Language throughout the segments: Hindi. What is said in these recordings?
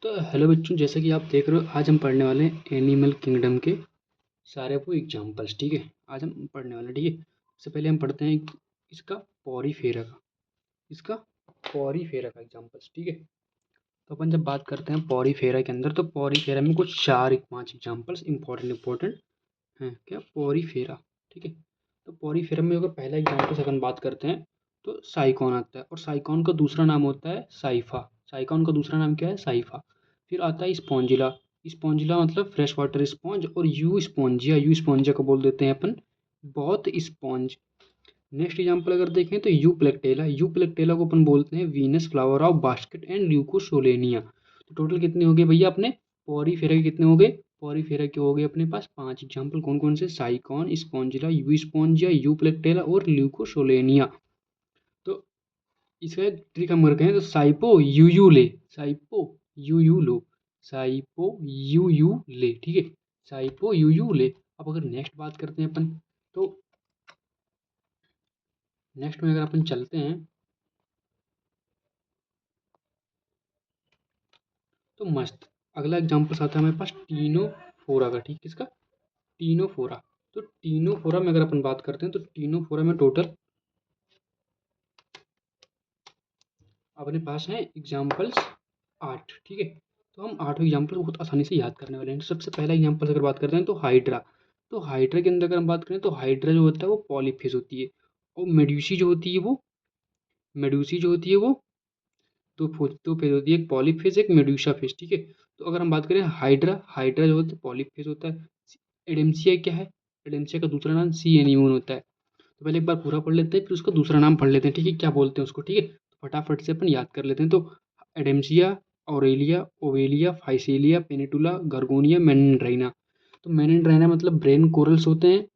तो हेलो बच्चों, जैसा कि आप देख रहे हो आज हम पढ़ने वाले हैं एनिमल किंगडम के सारे वो एग्जाम्पल्स। ठीक है, आज हम पढ़ने वाले हैं। ठीक है, सबसे पहले हम पढ़ते हैं इसका पॉरीफेरा का इसका पॉरीफेरा का एग्जाम्पल्स। ठीक है, तो अपन जब बात करते हैं पॉरीफेरा के अंदर, तो पॉरीफेरा में कुछ 4 5 एग्जाम्पल्स इंपॉर्टेंट हैं। क्या पॉरीफेरा? ठीक है, तो पॉरीफेरा में अगर पहला एग्जाम्पल से अपन बात करते हैं तो साइकॉन आता है, और साइकॉन का दूसरा नाम होता है साइफा। साइकॉन का दूसरा नाम क्या है? साइफा। फिर आता है स्पॉन्जिला। स्पॉन्जिला मतलब फ्रेश वाटर स्पॉन्ज, और यू स्पॉन्जिया को बोल देते हैं अपन बहुत स्पॉन्ज। नेक्स्ट एग्जाम्पल अगर देखें तो यू प्लेक्टेला को अपन बोलते हैं Venus flower of basket and Leucosolenia. तो टोटल कितने हो गए भैया अपने पॉरीफेरा के? कितने हो गए पॉरीफेरा के? हो गए अपने पास 5 एग्जाम्पल। कौन कौन से? Sycon, Spongilla, Euspongia, Euplectella और ल्यूकोसोलेनिया। तो इसका एक ट्रिक हम करते हैं, तो साइपो यू यू लो साइपो यू ले। ठीक है, साइपो यू ले। अब अगर नेक्स्ट बात करते हैं अपन, तो नेक्स्ट में अगर अपन चलते हैं तो मस्त अगला एग्जाम्पल आता है हमारे पास टीनोफोरा का। ठीक, किसका? टीनोफोरा। तो टीनोफोरा में अगर अपन बात करते हैं तो टीनोफोरा में टोटल अपने पास है एग्जाम्पल्स 8। ठीक है, तो हम 8 एग्जाम्पल बहुत आसानी से याद करने वाले हैं। सबसे पहला एग्जाम्पल अगर बात करते हैं तो हाइड्रा। तो हाइड्रा के अंदर अगर हम बात करें तो हाइड्रा जो होता है वो पॉलीफेज होती है, और मेड्यूसी जो होती है वो मेड्यूसी जो होती है वो तो फेज होती है। एक पॉलीफेज एक मेड्यूसा फेज। ठीक है, तो अगर हम बात करें हाइड्रा, हाइड्रा जो होता है पॉलीफेज होता है। एडेम्सिया क्या है? एडेम्सिया का दूसरा नाम सी एनीमोन होता है। तो पहले एक बार पूरा पढ़ लेते हैं, फिर उसका दूसरा नाम पढ़ लेते हैं। ठीक है, क्या बोलते हैं उसको? ठीक है, तो फटाफट से अपन याद कर लेते हैं। तो एडेम्सिया, ऑरेलिया, ओवेलिया, फाइसेलिया, पेनिटुला, गर्गोनिया, मेनेंड्राइना। तो मेनेंड्राइना मतलब ब्रेन कोरल्स होते हैं,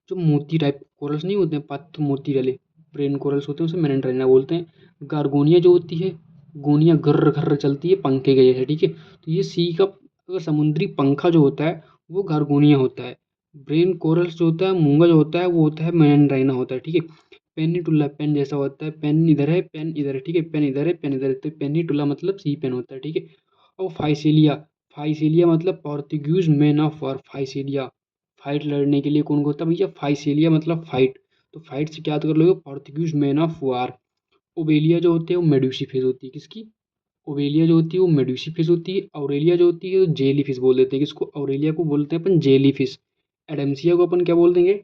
जो मोती टाइप कोरल्स नहीं होते हैं, पत्त मोती वाले ब्रेन कोरल्स होते हैं, उसे मेनेंड्राइना बोलते हैं। गार्गोनिया जो होती है, गोनिया गर्र गर्र चलती है पंखे के जैसे। ठीक है, तो ये सी का अगर समुद्री पंखा जो होता है वो गार्गोनिया होता है। ब्रेन कोरल्स जो होता है, मूंगा जो होता है, वो होता है मेनेंड्राइना होता है। ठीक है, पेनिटुला पेन जैसा होता है, पेन इधर है पेन इधर है। ठीक है, पेन इधर है पेन इधर है, तो पेनिटुला मतलब सी पेन होता है। ठीक है, और फाइसेलिया, फाइसेलिया मतलब Portuguese man of war. Physalia fight लड़ने के लिए कौन होता है भैया? फाइसेलिया मतलब फाइट। तो फाइट से क्या याद कर लोगे? Portuguese man of war. Obelia जो होती है वो मेड्यूसी फेज होती है। किसकी? ओबेलिया जो होती है वो मेड्यूसी फिश होती है। ऑरेलिया जो होती है वो जेली फिश बोल देते हैं। किसको? ऑरेलिया को बोलते हैं अपन जेली फिश। एडम्सिया को अपन क्या बोल देंगे?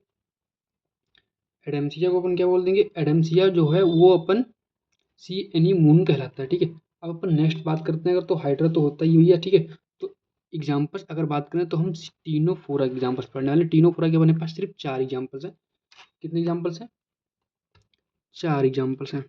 एडम्सिया को अपन क्या बोल देंगे? एडम्सिया जो है वो अपन सी एनी मून कहलाता है। ठीक है, अब अपन नेक्स्ट बात करते हैं। अगर तो हाइड्रा तो होता ही भैया। ठीक है, तो एग्जाम्पल्स अगर बात करें तो हम तीनों फोरा एग्जाम्पल्स पढ़ने वाले। तीनों फोरा के अपने पास सिर्फ 4 एग्जाम्पल्स हैं। कितने एग्जाम्पल्स हैं? 4 एग्जाम्पल्स हैं।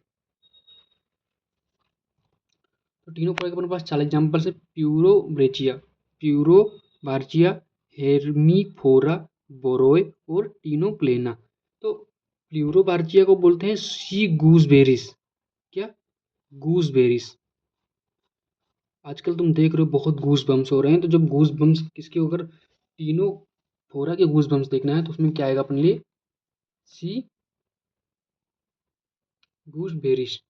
तो तीनों फोरा के अपने पास 4 एग्जाम्पल्स है। प्यूरो बार्चिया, हेर्मीफोरा, बोरोय और टीनोप्लेना। तो प्यूरो बार्चिया को बोलते हैं सी गूसबेरीज। क्या? गूसबेरीज। आजकल तुम देख रहे हो बहुत गूस बम्स हो रहे हैं, तो जब गूस बम्स किसके, अगर तीनों फोरा के गूस बम्स देखना है तो उसमें क्या आएगा अपने लिए? सी गूसबेरीज।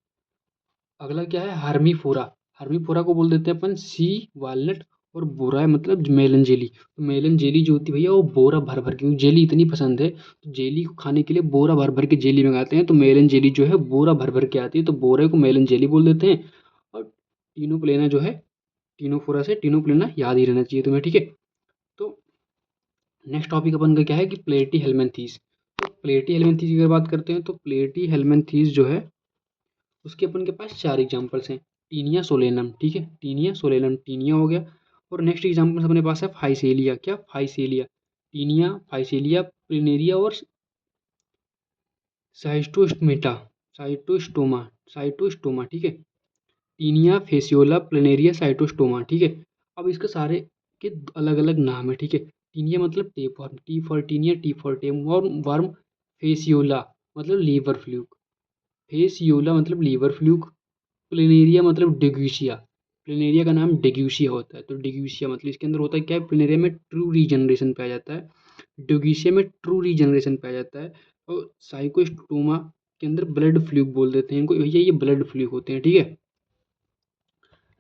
अगला क्या है? हार्मीफोरा। हार्मीफोरा को बोल देते हैं अपन सी वालनट, और बोरा मतलब मेलन जेली। तो मेलन जेली जो होती है भैया वो बोरा भर भर के, क्योंकि जेली इतनी पसंद है तो जेली को खाने के लिए बोरा भर भर के जेली मंगाते हैं। तो मेलन जेली जो है बोरा भर भर के आती है, तो बोरे को मेलन जेली बोल देते हैं। और टीनोप्लेना जो है, टीनोफोरा से टीनोप्लेना याद ही रहना चाहिए तुम्हें। ठीक है, तो नेक्स्ट टॉपिक अपन का क्या है कि प्लेटी हेलमेंथीस। तो प्लेटी हेलमेंथीस की अगर बात करते हैं तो प्लेटी हेलमेंथीस जो है उसके अपन के पास 4 एग्जाम्पल्स हैं। Taenia solium. ठीक है, टीनिया सोलेनम, टीनिया हो गया। और नेक्स्ट एग्जाम्पल अपने पास है फाइसेलिया। क्या? फाइसेलिया, टीनिया, फाइसेलिया, प्लिनेरिया और साइस्टोस्मेटा, साइटोस्टोमा, साइटोस्टोमा। ठीक है, टीनिया, फेसियोला, प्लिनेरिया, साइटोस्टोमा। ठीक है, अब इसके सारे के अलग अलग नाम है। ठीक है, टीनिया मतलब tapeworm, T for Taenia, T for tapeworm worm. Fasciola मतलब लीवर फ्लूक, फेसियोला मतलब लीवर फ्लूक। प्लेनेरिया मतलब डिग्यूसिया, प्लेनेरिया का नाम डिग्यूसिया होता है। तो डिग्यूसिया मतलब इसके अंदर होता है क्या है? प्लेनेरिया में ट्रू रीजनरेशन पाया जाता है, डिग्यूसिया में ट्रू रीजनरेशन पाया जाता है। और साइकोस्टोमा के अंदर ब्लड फ्लूक बोल देते हैं इनको भैया, ये ब्लड फ्लूक होते हैं। ठीक है,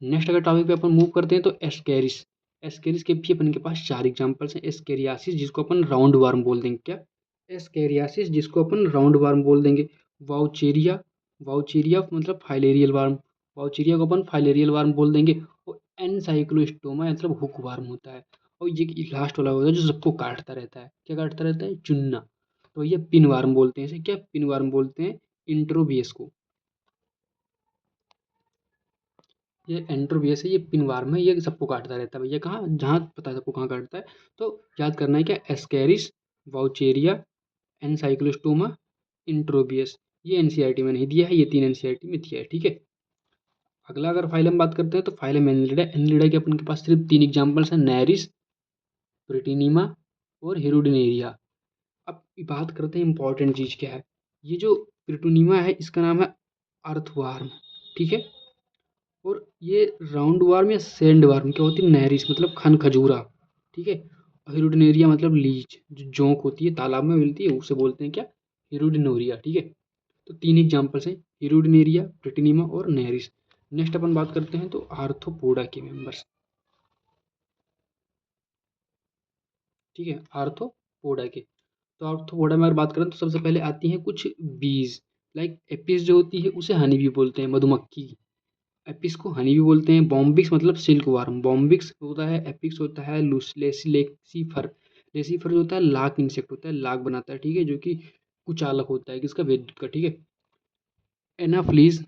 नेक्स्ट अगर टॉपिक पे अपन मूव करते हैं तो एस्केरिस। एस्केरिस के भी अपन के पास 4 एग्जांपल्स हैं। एस्केरियासिस जिसको अपन राउंड वार्म बोल देंगे, क्या? एस्केरियासिस जिसको अपन राउंड वार्म बोल देंगे। वाउचेरिया, वाउचेरिया मतलब फाइलेरियल वार्म, वाउचेरिया को अपन फाइलेरियल वार्म बोल देंगे। और एनसाइक्लोस्टोमा मतलब हुक वार्म होता है। और ये लास्ट वाला होता है जो सबको काटता रहता है, क्या काटता रहता है? चुन्ना। तो ये पिन वार्म बोलते हैं, इसे क्या पिन वार्म बोलते हैं? इंट्रोबियस को। ये एंट्रोबियस है, ये पिनवार्म है, ये सबको काटता रहता है भैया। कहाँ? जहाँ पता है सबको कहाँ काटता है। तो याद करना है क्या? Ascaris, Wuchereria, Ancylostoma, Enterobius. ये एनसीईआरटी में नहीं दिया है, ये 3 एनसीईआरटी में दिया है, ठीक है। अगला अगर फाइलम बात करते हैं तो फाइलम एनिलिडा। एनिलिडा के अपन के पास सिर्फ 3 एग्जाम्पल्स हैं, नैरिस, ब्रिटिनिमा और हिरुडिनेरिया। अब बात करते हैं इंपॉर्टेंट चीज़ क्या है। ये जो ब्रिटुनिमा है इसका नाम है अर्थवार्म, ठीक है। और ये राउंड वार्म या सैंड वार्म क्या होती है? नहरिस मतलब खन खजूरा, ठीक है। हिरुडिनेरिया मतलब लीच, जो जोंक होती है तालाब में मिलती है, उसे बोलते हैं क्या? हिरुडिनोरिया, ठीक है। तो 3 एग्जाम्पल्स हैं, हिरुडिनेरिया, प्रेटिनिमा और नहरिस। नेक्स्ट अपन बात करते हैं तो आर्थ्रोपोडा के मेंबर्स, ठीक है, आर्थ्रोपोडा के। तो आर्थ्रोपोडा में अगर बात करें तो सबसे पहले आती हैं कुछ बीज, लाइक एपिस जो होती है उसे हनी भी बोलते हैं, मधुमक्खी। एपिस को हनी भी बोलते हैं। बॉम्बिक्स मतलब सिल्क वार्म, बॉम्बिक्स होता है। एपिक्स होता है लेसीफर। लेसीफर जो होता है लाक इंसेक्ट होता है, लाक बनाता है, ठीक है, जो कि कुचालक होता है किसका? विद्युत का, ठीक है। एनाफ्लीज,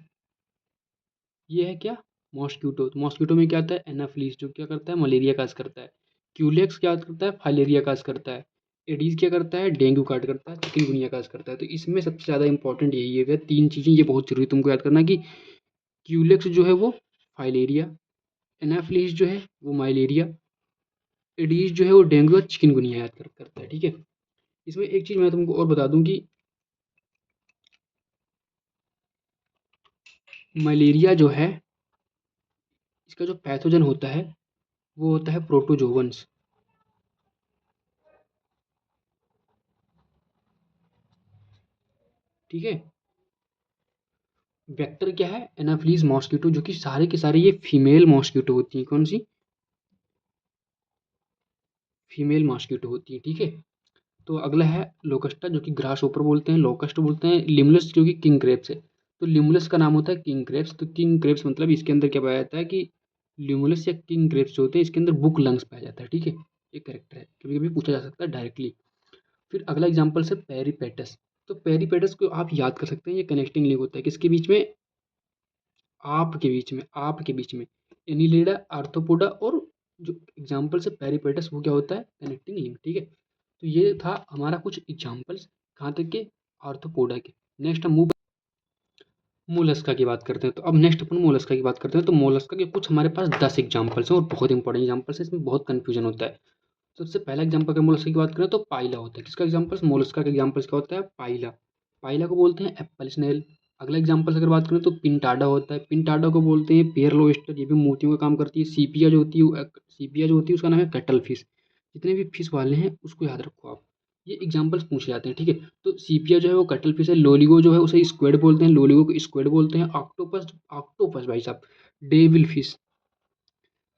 ये है क्या? मॉस्क्यूटो। तो मॉस्क्यूटो में क्या आता है? एनाफ्लीज, जो क्या करता है? मलेरिया काज करता है। क्यूलेक्स क्या करता है? फाइलेरिया काज करता है। एडीज क्या करता है? डेंगू काट करता है। चिकनगुनिया काज करता है। तो इसमें सबसे ज़्यादा इंपॉर्टेंट यही है, 3 चीज़ें ये बहुत जरूरी तुमको याद करना कि क्यूलेक्स जो है वो फाइलेरिया, एनाफ्लीज जो है वो माइलेरिया, एडीज जो है वो डेंगू और चिकनगुनिया याद करता है, ठीक है। इसमें एक चीज़ मैं तुमको और बता दूं कि मलेरिया जो है इसका जो पैथोजन होता है वो होता है प्रोटोजोवंस, ठीक है। वेक्टर क्या है? एनाफ्लीज मॉस्किटो, जो कि सारे के सारे ये फीमेल मॉस्किटो होती हैं। कौन सी? फीमेल मॉस्किटो होती है, ठीक है। तो अगला है लोकस्टा, जो कि ग्रास ऊपर बोलते हैं, लोकस्ट बोलते हैं। लिमुलस जो कि किंग क्रेप्स है। तो लिमुलस का नाम होता है किंग क्रेप्स। तो किंग क्रेप्स मतलब इसके अंदर क्या पाया जाता है कि लिमुलस या किंग क्रेप्स जो होते हैं इसके अंदर बुक लंग्स पाया जाता है, ठीक है। ये करेक्टर है, कभी कभी पूछा जा सकता है डायरेक्टली। फिर अगला एग्जाम्पल है पेरीपेटस। तो पेरीपेटस को आप याद कर सकते हैं, ये कनेक्टिंग लिंक होता है किसके बीच में? आपके बीच में एनिलिडा, आर्थ्रोपोडा और जो एग्जाम्पल से पेरीपेटस वो क्या होता है? कनेक्टिंग लिंक, ठीक है। तो ये था हमारा कुछ एग्जाम्पल्स कहाँ तक के? आर्थ्रोपोडा के। नेक्स्ट हम मूव मोलस्का की बात करते हैं। तो अब नेक्स्ट अपन मोलस्का की बात करते हैं। तो मोलस्का के कुछ हमारे पास 10 एग्जाम्पल्स हैं और बहुत इंपॉर्टेंट एग्जाम्पल्स हैं, इसमें बहुत कन्फ्यूजन होता है। तो सबसे पहला एग्जाम्पल अगर मोलस्का की बात करें तो पाइला होता है। किसका एग्जाम्पल्स? मोलस्का का एग्जाम्पल्स क्या होता है? पाइला। पाइला को बोलते हैं एप्पल स्नेल। अगला एग्जाम्पल्स अगर बात करें तो पिंटाडा होता है। पिंटाडा को बोलते हैं पेयर लोएस्टर, ये भी मोतियों का काम करती है। सीपिया जो होती है, सीपिया जो होती है उसका नाम है कटल फिश। जितने भी फिश वाले हैं उसको याद रखो आप, ये एग्जाम्पल्स पूछे जाते हैं, ठीक है। तो सीपिया जो है वो कटल फिश है। लोलिगो जो है उसे स्क्वेड बोलते हैं, लोलिगो को स्क्वेड बोलते हैं। ऑक्टोपस, ऑक्टोपस भाई साहब devil fish,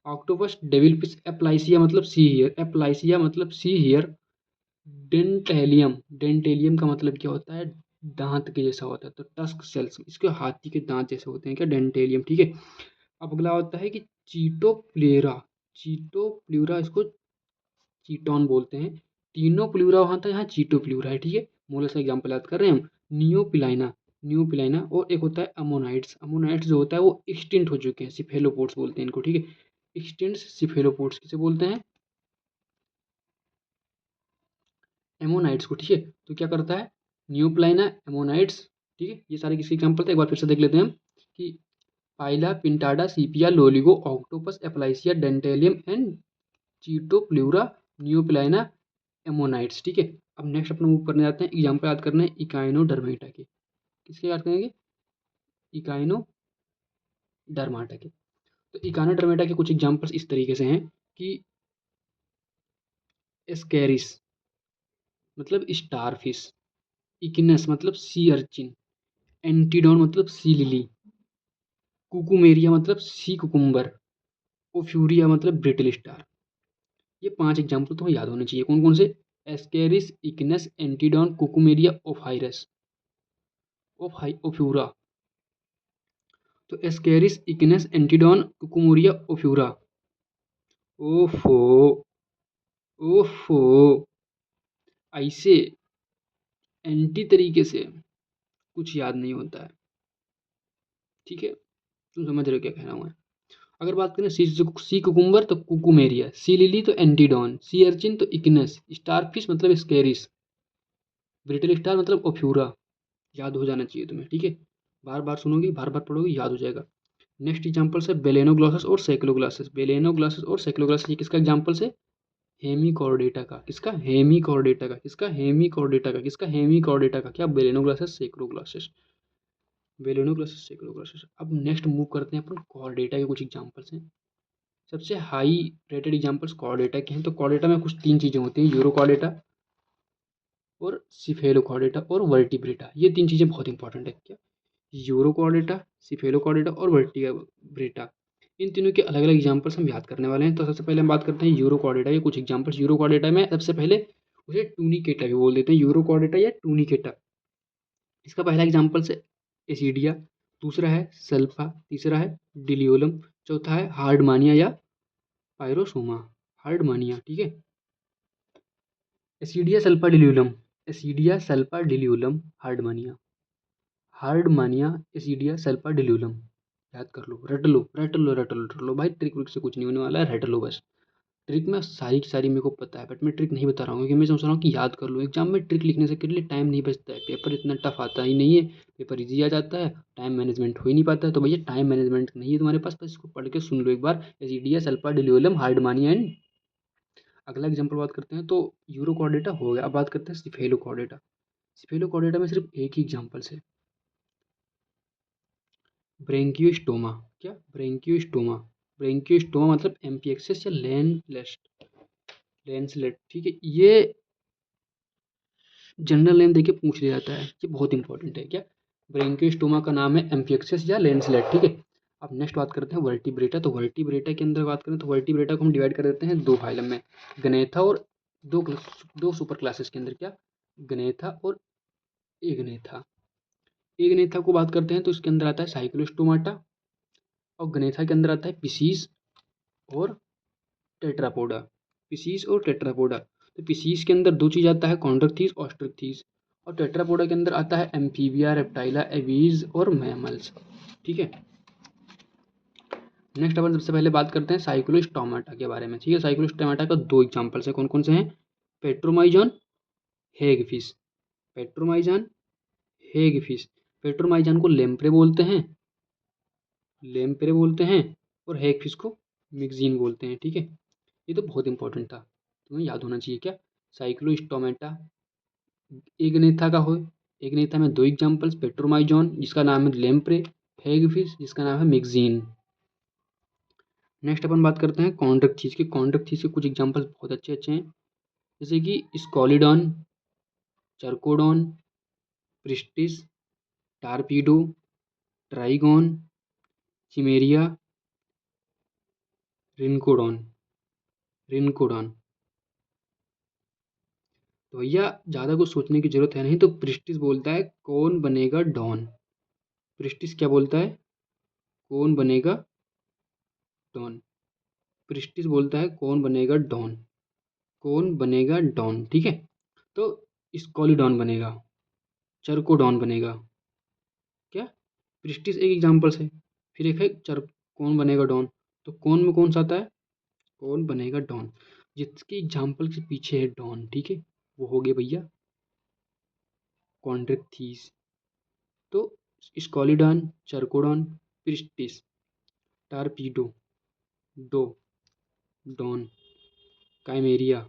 octopus devil fish. Aplysia मतलब सी हियर, एप्लाइसिया मतलब सी हियर। डेंटेलियम, डेंटेलियम का मतलब क्या होता है? दांत के जैसा होता है। तो टस्क सेल्स इसके हाथी के दांत जैसे होते हैं, क्या? डेंटेलियम, ठीक है। अब अगला होता है कि चीटोप्लेरा। चीटोप्ल्यूरा इसको चीटोन बोलते हैं। तीनों प्ल्यूरा वहाँ था, यहाँ चीटोप्ल्यूरा है, ठीक है। मोलस का एग्जाम्पल याद कर रहे हैं हम। नियोपिलाइना, नियोपिलाइना। और एक होता है अमोनाइट्स। अमोनाइट्स जो होता है वो एक्सटिंक्ट हो चुके हैं, सिफेलोपोड्स बोलते हैं इनको, ठीक है। एक्सटिंक्ट सिफेलोपोड्स किसे बोलते हैं? एमोनाइट्स को, ठीक है। तो क्या करता है? न्यूप्लाइना, एमोनाइट्स, ठीक है। ये सारे किसके एग्जाम्पल थे? एक बार फिर से देख लेते हैं हम कि पाइला, पिंटाडा, सीपिया, लोलिगो, ऑक्टोपस, एप्लाइसिया, डेंटेलियम एंड चीटोप्ल्यूरा, न्यूप्लाइना, एमोनाइट्स, ठीक है। अब नेक्स्ट अपन मूव करने जाते हैं, एग्जाम्पल याद करने हैं इकाइनोडर्मेटा के। किसके याद करेंगे? इकाइनोडर्माटा के। तो इकाइनोडर्मेटा के कुछ एग्जाम्पल्स इस तरीके से हैं कि एस्केरिस मतलब स्टार फिश, इकिनस मतलब सी अर्चिन, एंटीडोन मतलब सी लिली, कुकुमेरिया मतलब सी कुकुम्बर, ओफ्यूरिया मतलब ब्रिटल स्टार। ये 5 एग्जाम्पल तुम्हें याद होने चाहिए। कौन कौन से? Asterias, Echinus, Antedon, Cucumaria, Ophiurus, Ophiura. तो Asterias, Echinus, Antedon, Cucumaria, Ophiura. ओफो, ओफो, ऐसे एंटी तरीके से कुछ याद नहीं होता है, ठीक है? तुम समझ रहे हो क्या कहना हुआ है? अगर बात करें सी कुकुम्बर तो कुकुमेरिया, सी लिली तो एंटीडॉन, सी अर्चिन तो इग्नस, स्टारफिश मतलब स्केरिस, ब्रिटल स्टार मतलब ओफ्यूरा। याद हो जाना चाहिए तुम्हें, ठीक है? बार बार सुनोगे, बार बार पढ़ोगे, याद हो जाएगा। नेक्स्ट एग्जाम्पल है बेलेनोग्लॉसस और सेक्लोग्लासेस। बेलेनोग्लॉसस और सेक्लोग्लासेस ये किसका एग्जाम्पल है? हेमीकॉर्डेटा का। किसका? हेमीकॉर्डेटा का। किसका? हेमीकॉर्डेटा का। किसका? हेमीकॉर्डेटा का। क्या? बेलेनोग्लॉसस, सेक्लोग्लासेस। बेलेनोग्लॉसस, सेक्लोग्लासेस। अब नेक्स्ट मूव करते हैं अपन कॉर्डेटा के कुछ एग्जाम्पल्स हैं। सबसे हाई रेटेड एग्जाम्पल्स कॉर्डेटा के हैं। तो कॉर्डेटा में कुछ 3 चीज़ें होती हैं, यूरोकॉर्डेटा और सिफेलोकॉर्डेटा और वर्टिब्रेटा। ये 3 चीज़ें बहुत इंपॉर्टेंट है। क्या? यूरोकॉर्डेटा, सिफेलोकॉर्डेटा और वर्टिब्रेटा। इन तीनों के अलग अलग एग्जाम्पल्स हम याद करने वाले हैं। तो सबसे पहले हम बात करते हैं यूरोकॉर्डेटा के कुछ एग्जाम्पल्स। यूरोकॉर्डेटा में सबसे पहले उसे टूनिकेटा भी बोल देते हैं, यूरोकॉर्डेटा या टूनिकेटा। इसका पहला एग्जाम्पल है एसिडिया, दूसरा है सल्फा, तीसरा है डिलियोलम, चौथा है हार्डमानिया या पायरोसोमा। हार्डमानिया, ठीक है? एसिडिया सल्फा डिलियोलम, एसिडिया सल्फा डिलियोलम, हार्डमानिया। हार्डमानिया, एसिडिया सल्फा डिलियोलम। याद कर लो, रट लो, रट लो, रट लो, रट लो भाई। ट्रिक विक से कुछ नहीं होने वाला है, रट लो बस। ट्रिक में सारी की सारी मेरे को पता है, बट मैं ट्रिक नहीं बता रहा हूँ क्योंकि मैं सोच रहा हूँ कि याद कर लो। एग्जाम में ट्रिक लिखने से के लिए टाइम नहीं बचता है, पेपर इतना टफ आता ही नहीं है, पेपर इजी आ जाता है, टाइम मैनेजमेंट हो ही नहीं पाता है। तो भैया टाइम मैनेजमेंट नहीं है तुम्हारे पास, बस इसको पढ़ के सुन लो एक बार। एसिडिया सल्फा डिलियोलम, हार्डमानिया एंड। अगला एग्जाम्पल बात करते हैं तो यूरोकॉर्डेटा हो गया। अब बात करते हैं सिफेलोकॉर्डेटा। सिफेलोकॉर्डेटा में सिर्फ एक ही एग्जाम्पल्स है, ब्रेंकियोस्टोमा। क्या? ब्रेंकियोस्टोमा। ब्रेंकियोस्टोमा मतलब एम्पियक्सिस या लेंसलेट, ठीक है? ये जनरल नेम देके पूछ लिया जाता है, ये बहुत इंपॉर्टेंट है। क्या? ब्रेंकियोस्टोमा का नाम है एम्पियक्सिस या लेंसलेट, ठीक है? अब नेक्स्ट बात करते हैं वर्टिब्रेटा। तो वर्टिब्रेटा के अंदर बात करें तो वर्टिब्रेटा को हम डिवाइड कर देते हैं 2 फाइलम में, गनेथा और दो सुपर क्लासेस के अंदर। क्या? गनेथा और एगनेथा। एगनेथा को बात करते हैं तो इसके अंदर आता है साइक्लोस्टोमाटा, और गनेथा के अंदर आता है पिसीज और टेट्रापोडा। पिसीज और टेट्रापोडा। तो पिसीज के अंदर 2 चीज़ आता है, कॉन्ड्रक्थीस, ऑस्ट्रक्थीस, और टेट्रापोडा के अंदर आता है एम्फीबिया, रेप्टाइला, एवीज और मैमल्स, ठीक है? नेक्स्ट अपन सबसे पहले बात करते हैं साइक्लोस्टोमाटा के बारे में, ठीक है? साइक्लोस्टोमाटा का 2 एग्जाम्पल्स हैं। कौन कौन से हैं? पेट्रोमाइजॉन, हेगफिश। पेट्रोमाइजॉन, हेगफिश। पेट्रोमाइजॉन को लेम्प्रे बोलते हैं, लेम्प्रे बोलते हैं, और हेगफिश को मिक्जीन बोलते हैं, ठीक है? ये तो बहुत इंपॉर्टेंट था, तुम्हें याद होना चाहिए। क्या? साइक्लोस्टोमेटा एगनेथा का हो, एगनेथा में 2 एग्जाम्पल्स, पेट्रोमाइजॉन जिसका नाम है लेम्प्रे, हेगफिश जिसका नाम है मिक्जीन। नेक्स्ट अपन बात करते हैं कॉन्ड्रक्थीस के। कॉन्ड्रक्थीस के कुछ एग्जाम्पल्स बहुत अच्छे अच्छे हैं, जैसे कि Scoliodon, Carcharodon, Pristis, torpedo, trigon, चिमेरिया, रिनकोडॉन, रिनकोडॉन। तो भैया ज़्यादा कुछ सोचने की जरूरत है नहीं। तो प्रिस्टिस बोलता है कौन बनेगा डॉन। प्रिस्टिस क्या बोलता है? कौन बनेगा डॉन। प्रिस्टिस बोलता है कौन बनेगा डॉन, कौन बनेगा डॉन, ठीक है? तो स्कॉलिडॉन बनेगा, चरकोडॉन बनेगा। क्या? प्रिस्टिस एक एग्जाम्पल है, फिर एक है चर कौन बनेगा डॉन। तो कौन में कौन सा आता है? कौन बनेगा डॉन, जिसके एग्जाम्पल के पीछे है डॉन, ठीक है? वो हो गया भैया कॉन्ड्रक्थीस। तो स्कॉलिडॉन, चरकोडॉन, प्रिस्टिस, टारपीडो, डो, डॉन, काइमेरिया,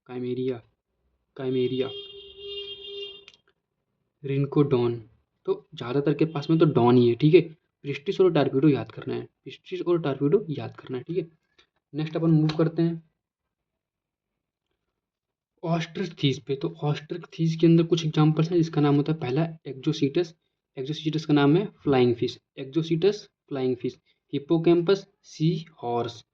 काइमेरिया, काइमेरिया, रिनकोडॉन। तो ज़्यादातर के पास में तो डॉन ही है, ठीक है? प्रिस्टिस और टारपीडो याद करना है, प्रिस्टिस और टारपीडो याद करना है, ठीक है? नेक्स्ट अपन मूव करते हैं ऑस्ट्रिच पे। तो ऑस्ट्रिच के अंदर कुछ एग्जांपल्स हैं, जिसका नाम होता है पहला एक्जोसीटस। एक्जोसीटस का नाम है flying fish. Exocoetus flying fish. Hippocampus sea horse,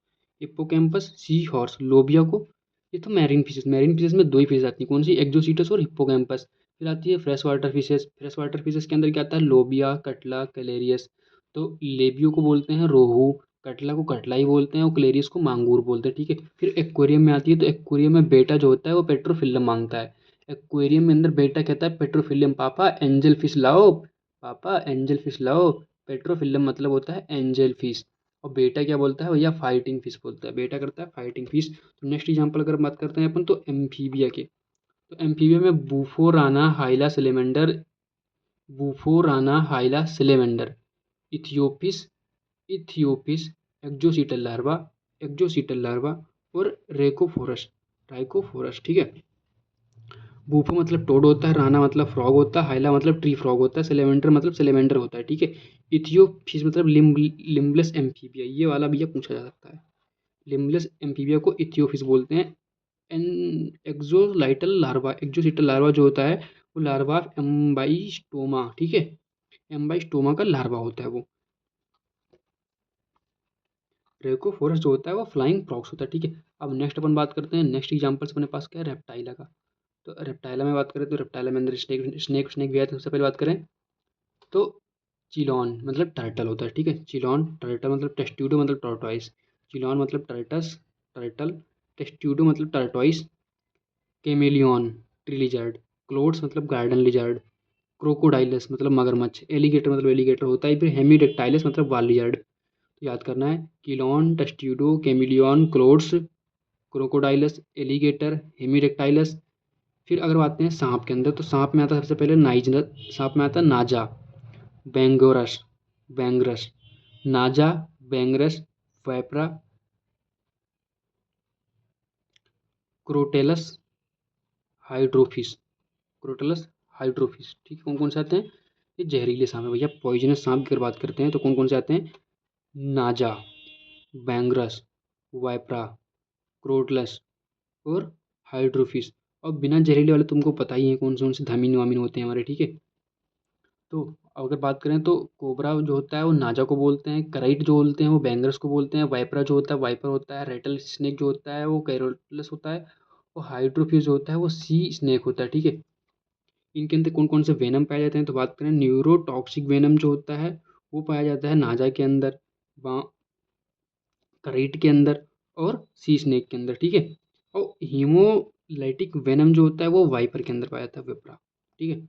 Hippocampus sea horse. लोबिया को, ये तो मैरीन फिशेस में दो ही फिश आती हैं, कौन सी, एक्जोसीटस और हिप्पोकैम्पस। फिर आती है fresh water fishes, fresh water fishes के अंदर क्या आता है, लोबिया, कटला, कैलेरियस। तो लेबियो को बोलते हैं रोहू, कटला को कटला ही बोलते हैं और क्लेरियस को मांगूर बोलते हैं, ठीक है। फिर एक्वेरियम में आती है, तो एक्वेरियम में बेटा जो होता है वो पेट्रोफिल्म मांगता है। एक्वेरियम में अंदर बेटा कहता है पेट्रोफिल्म, पापा एंजल फिश लाओ, पापा एंजल फिश लाओ। पेट्रोफिल्म मतलब होता है एंजल फिश। और बेटा क्या बोलता है भैया, फाइटिंग फिश बोलता है, बेटा करता है फाइटिंग फिश। तो नेक्स्ट एग्जाम्पल अगर बात करते हैं अपन, तो एम्फीबिया के, तो एम्फीबिया में बूफोराना हाइला सिलेमेंडर, बूफोराना हाइला सिलेमेंडर, इथियोपिस, इथियोपिस, एक्जोसीटल लार्वा, एक्जोसीटल लार्वा, और रेकोफोरस, राइकोफोरस, ठीक है। बूफो मतलब टोड होता है, राना मतलब फ्रॉग होता है, हाइला मतलब ट्री फ्रॉग होता है, सेलेमेंडर मतलब सेलेमेंडर होता है, ठीक है। इथियोपिस मतलब लिम्बलेस एम्फीबिया, ये वाला भी पूछा जा सकता है। लिम्बलेस एम्फीबिया को इथियोपिस बोलते हैं। एन एक्सोलाइटल लार्वा, एक्सोसीटल लार्वा जो होता है वो लार्वा ऑफ एम्बाइस्टोमा, ठीक है, एम्बाइस्टोमा का लार्वा होता है वो। रेकोफोरस जो होता है वो फ्लाइंग फ्रॉग्स होता है, ठीक है। अब नेक्स्ट अपन बात करते हैं, नेक्स्ट एग्जाम्पल्स अपने पास क्या है, रेप्टाइला का। तो रेप्टाइला में बात करें तो रेप्टाइला में अंदर स्नेक स्नेक स्नेक भी आया था। सबसे पहले बात करें तो चिलॉन मतलब टर्टल होता है, ठीक है। चिलॉन टर्टल मतलब टेस्ट्यूडो मतलब टर्टवाइस, चिलॉन मतलब टर्टस टर्टल, टेस्ट्यूडो मतलब टर्टवाइस, केमेलियन ट्री लिजर्ड, क्लोड्स मतलब गार्डन लिजर्ड, क्रोकोडाइलस मतलब मगरमच्छ, एलिगेटर मतलब एलिगेटर होता है, फिर हेमीडेक्टाइलस मतलब वाल लिजर्ड। तो याद करना है, किलॉन, testudo, chameleon, clouds, Crocodylus, alligator, हेमीरेक्टाइलस। फिर अगर आते हैं सांप के अंदर, तो सांप में आता है सबसे पहले नाइजर, सांप में आता है नाजा, बेंगोरस, बैंगरस, नाजा, बैंगरस, वैपरा, क्रोटेलस, हाइड्रोफिस, क्रोटेलस, हाइड्रोफिस, ठीक है। कौन कौन से आते हैं, ये जहरीले सांप है भैया। पॉइजनस सांप की अगर बात करते हैं तो कौन कौन से आते हैं, नाजा, बैंगरस, वाइपरा, क्रोटलस और हाइड्रोफिस। और बिना जहरीले वाले तुमको पता ही है कौन से धामीन वामीन होते हैं हमारे, ठीक है। तो अगर बात करें तो कोबरा जो होता है वो नाजा को बोलते हैं, कराइट जो बोलते हैं वो बैंगरस को बोलते हैं, वाइपरा जो होता है वाइपर होता है, रेटल स्नेक जो होता है वो कैरोटलस होता है, और हाइड्रोफिस जो होता है वो सी स्नेक होता है, ठीक है। इनके अंदर कौन कौन से वेनम पाए जाते हैं, तो बात करें न्यूरोटॉक्सिक वेनम जो होता है वो पाया जाता है नाजा के अंदर, कराइट के अंदर, और सी स्नेक के अंदर, ठीक है। और हीमोलाइटिक वेनम जो होता है वो वाइपर के अंदर पाया जाता है, विप्रा, ठीक है।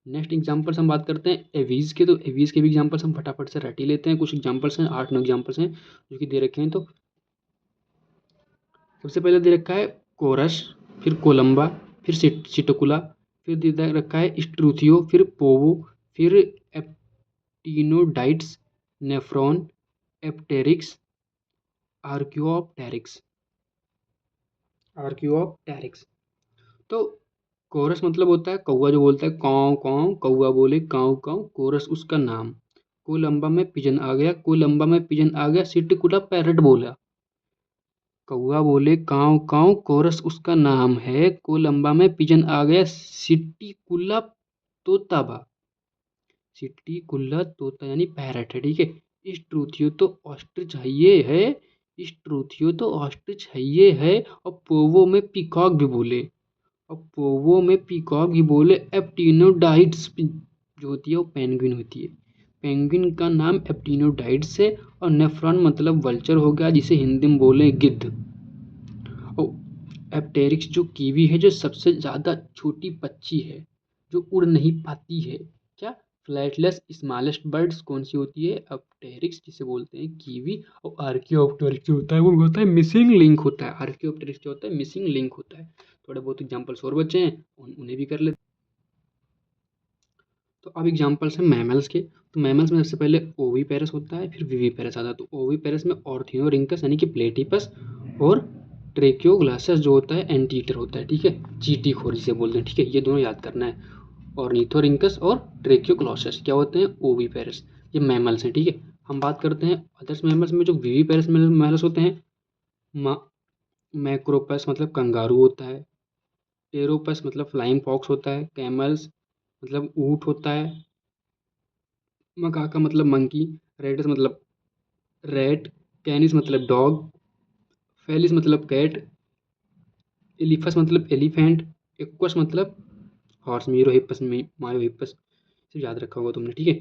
नेक्स्ट एग्जाम्पल्स हम बात करते हैं एवीज के, तो एवीज के भी एग्जाम्पल्स हम फटाफट से रट ही लेते हैं। कुछ एग्जाम्पल्स हैं, 8-9 एग्जाम्पल्स हैं जो कि दे रखे हैं। तो सबसे पहले दे रखा है कोरस, फिर कोलंबा, फिर सिटोकुला, फिर दे रखा है स्ट्रूथियो, फिर पोवो, फिर एप्टिनोडाइट्स, नेफ्रॉन, एप्टेरिक्स, आर्क्योप्टेरिक्स, आर्क्योप्टेरिक्स। तो कोरस मतलब होता है कौवा जो बोलता है काँव काँव, कौवा बोले काँव काँव, कोरस उसका नाम। कोलंबा में पिजन आ गया, कोलंबा में पिजन आ गया, सिटिकुला पैरट बोला, कौवा बोले काँव काँव, कोरस उसका नाम है, कोलंबा में पिजन आ गया, सिटिकुला तोताबा, सिटिकुला तोता यानी पैरट है, ठीक है। स्ट्रूथियो तो ऑस्ट्रिच है ये है, स्ट्रूथियो तो ऑस्ट्रिच है ये है, और पोवो में पीकॉक भी बोले, और पोवो में पीकॉक भी बोले। एप्टिनोडाइट्स जो होती है वो पेंगुइन होती है, पेंगुइन का नाम एप्टिनोडाइट्स है। और नेफ्रॉन मतलब वल्चर हो गया, जिसे हिंदी में बोले गिद्ध। और एप्टेरिक्स जो कीवी है, जो सबसे ज़्यादा छोटी पक्षी है जो उड़ नहीं पाती है, क्या, फ्लैटलेस स्मॉलेस्ट बर्ड्स कौन सी होती है, एप्टेरिक्स, जिसे बोलते हैं कीवी। और आर्कियोप्टेरिक्स जो होता है वो होता है मिसिंग लिंक होता है, आर्कियोप्टेरिक्स जो होता है मिसिंग लिंक होता है। थोड़े बहुत एग्जाम्पल्स और बचे हैं, उन्हें भी कर लेते। तो अब एग्जाम्पल्स हैं मैमल्स के। तो मैमल्स में सबसे पहले ओवीपेरस होता है, फिर विवीपेरस आता है। तो ओवीपेरस में ऑर्थियोरिंकस यानी कि प्लेटिपस, और ट्रेक्योग्लासस जो होता है एंटीटर होता है, ठीक है, चीटी खोर जिसे बोलते हैं, ठीक है। ये दोनों याद करना है, ऑर्निथोरिंकस और ट्रेक्योग्लासस क्या होते हैं, ओवीपेरस, ये मैमल्स हैं, ठीक है। हम बात करते हैं अदर्स मैमल्स में, जो विवीपेरस मैमल्स होते हैं। मैक्रोपस मतलब कंगारू होता है, टेरोपस मतलब फ्लाइंग फॉक्स होता है, कैमल्स मतलब ऊँट होता है, मकाका मतलब मंकी, रेडस मतलब रैट, कैनिस मतलब डॉग, फेलिस मतलब कैट, एलिफस मतलब एलिफेंट, एक्वस मतलब हॉर्स, मीरो हिप्पस में मायो हिप्पस, सिर्फ याद रखा होगा तुमने, ठीक है।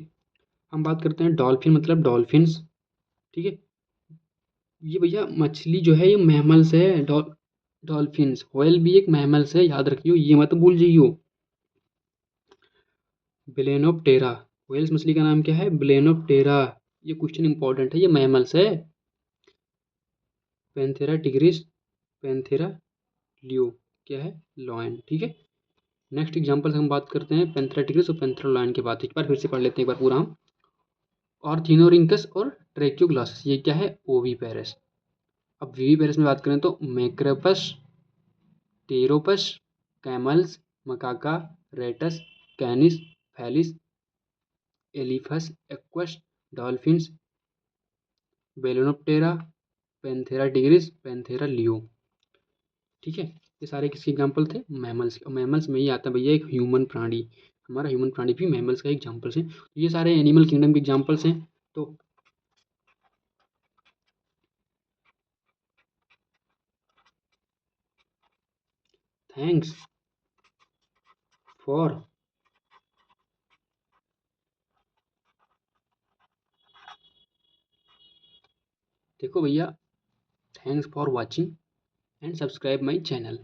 हम बात करते हैं डॉल्फिन मतलब डॉल्फिन्स, ठीक है। ये भैया मछली जो है ये मैमल्स है, डॉल्फिन्स। व्हेल भी एक मैमल्स है, याद रखियो, ये मत भूल जाइयो। ब्लेनोप्टेरा, व्हेल्स मछली का नाम क्या है? ब्लेनोप्टेरा। ये क्वेश्चन इंपॉर्टेंट है, ये मैमल्स है। पैंथेरा टिग्रिस, पैंथेरा लियो, क्या है? लॉयन, ठीक है। नेक्स्ट एग्जांपल हम बात करते हैं पैंथेरा टिग्रिस और पैंथेरा लॉयन के बाद, एक बार फिर से पढ़ लेते हैं एक बार पूरा हम। ऑर्थिनोरिंकस और ट्रेक्योग्लासस, ये क्या है? ओवीपेरस। अब वीवीपेरस में बात करें तो Macropus, Pteropus, camels, Macaca, Rattus, Canis, Felis, Elephas, Equus, dolphins, Balaenoptera, Panthera tigris, Panthera leo, ठीक है। ये सारे किसके एग्जाम्पल थे? मैमल्स। और मैमल्स में ही आता है भैया एक ह्यूमन प्राणी, हमारा ह्यूमन प्राणी भी मैमल्स का एग्जाम्पल्स हैं। तो ये सारे एनिमल किंगडम के एग्जाम्पल्स हैं। तो थैंक्स फॉर, देखो भैया, thanks for watching and subscribe my channel.